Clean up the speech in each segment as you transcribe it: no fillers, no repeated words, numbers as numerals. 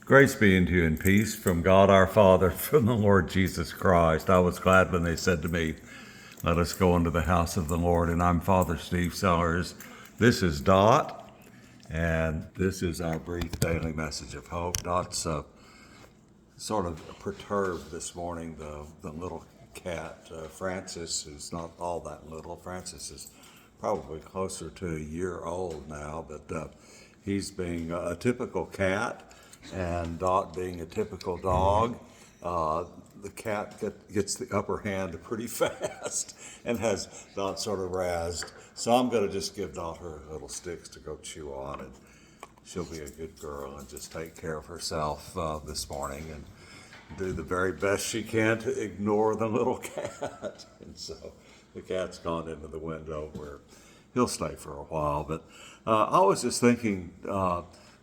Grace be unto you and peace from God our Father, from the Lord Jesus Christ. I was glad when they said to me, let us go into the house of the Lord. And I'm Father Steve Sellers. This is Dot, and this is our brief daily message of hope. Dot's sort of perturbed this morning. The little cat, Francis, who's not all that little. Francis is probably closer to a year old now, but he's being a typical cat, and Dot being a typical dog. The cat gets the upper hand pretty fast and has Dot sort of razzed. So I'm going to just give Dot her little sticks to go chew on, and she'll be a good girl and just take care of herself this morning and do the very best she can to ignore the little cat. And so the cat's gone into the window where he'll stay for a while. But I was just thinking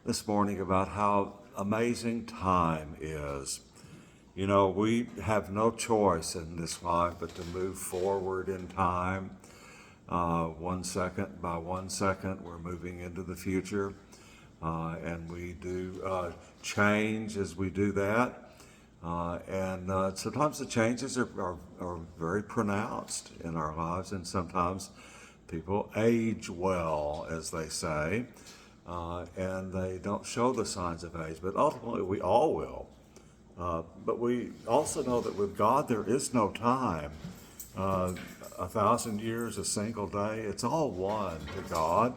this morning about how amazing time is. You know, we have no choice in this life but to move forward in time. 1 second by 1 second, we're moving into the future. And we do change as we do that. And sometimes the changes are very pronounced in our lives, and sometimes people age well, as they say, and they don't show the signs of age, but ultimately we all will. But we also know that with God there is no time. 1,000 years, a single day, it's all one to God.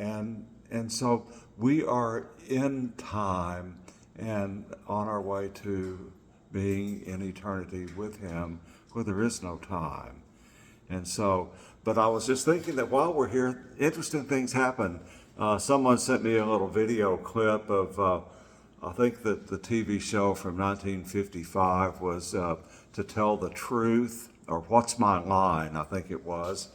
And so we are in time and on our way to being in eternity with Him where there is no time. And so, but I was just thinking that while we're here, interesting things happen. Someone sent me a little video clip of, I think that the TV show from 1955 was To Tell the Truth, or What's My Line, I think it was.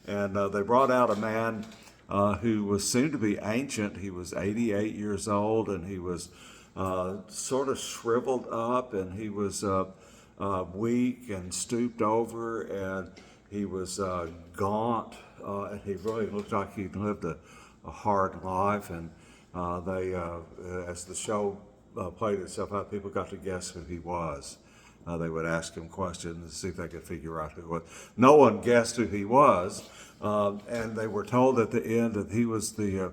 And they brought out a man who was seemed to be ancient. He was 88 years old, and he was sort of shriveled up, and he was weak and stooped over, and he was gaunt, and he really looked like he'd lived a hard life. And as the show played itself out, people got to guess who he was. They would ask him questions and see if they could figure out who it was. No one guessed who he was, and they were told at the end that he was the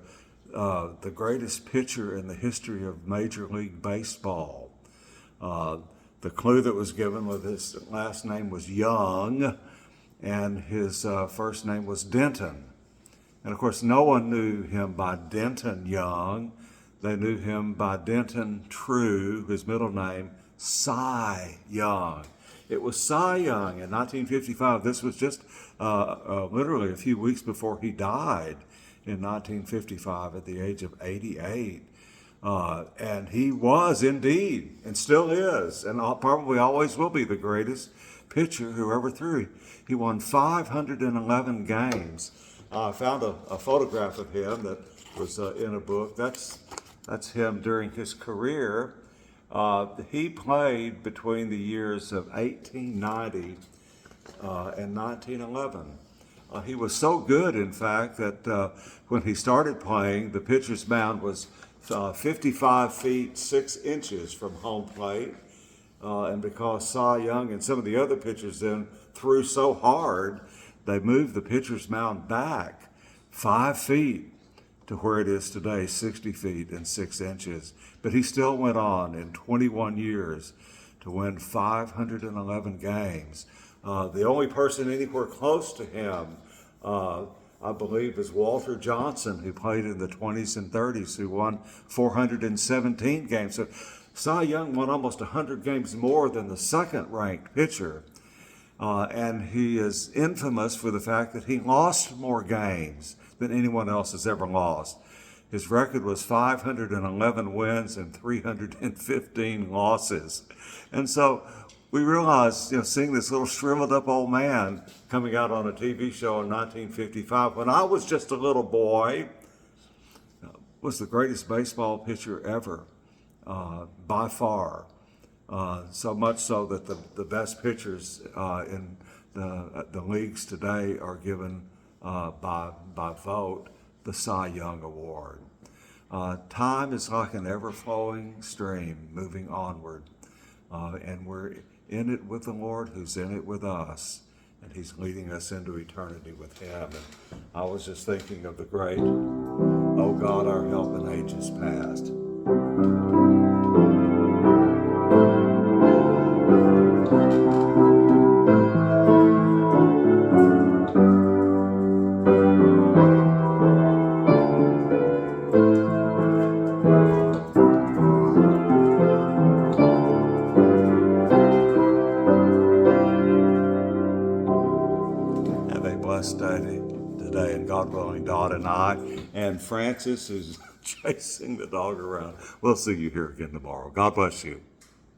greatest pitcher in the history of Major League Baseball. The clue that was given was his last name was Young, and his first name was Denton. And of course, no one knew him by Denton Young. They knew him by Denton True, his middle name, Cy Young. It was Cy Young in 1955. This was just literally a few weeks before he died in 1955 at the age of 88. And he was indeed, and still is, and probably always will be the greatest pitcher who ever threw. He won 511 games. I found a photograph of him that was in a book. That's him during his career. He played between the years of 1890 and 1911. He was so good, in fact, that when he started playing, the pitcher's mound was 55 feet 6 inches from home plate. And because Cy Young and some of the other pitchers then threw so hard, they moved the pitcher's mound back 5 feet to where it is today, 60 feet and 6 inches. But he still went on in 21 years to win 511 games. The only person anywhere close to him, I believe, is Walter Johnson, who played in the 20s and 30s, who won 417 games. So Cy Young won almost 100 games more than the second-ranked pitcher. And he is infamous for the fact that he lost more games than anyone else has ever lost. His record was 511 wins and 315 losses. And so we realized, seeing this little shriveled up old man coming out on a TV show in 1955, when I was just a little boy, was the greatest baseball pitcher ever, by far. So much so that the best pitchers in the leagues today are given by vote the Cy Young Award. Time is like an ever-flowing stream moving onward, and we're in it with the Lord who's in it with us, and he's leading us into eternity with him. And I was just thinking of the great, "O God, our help in ages past." Have a blessed day today, and God willing, Dot and I, and Francis, who's chasing the dog around. We'll see you here again tomorrow. God bless you.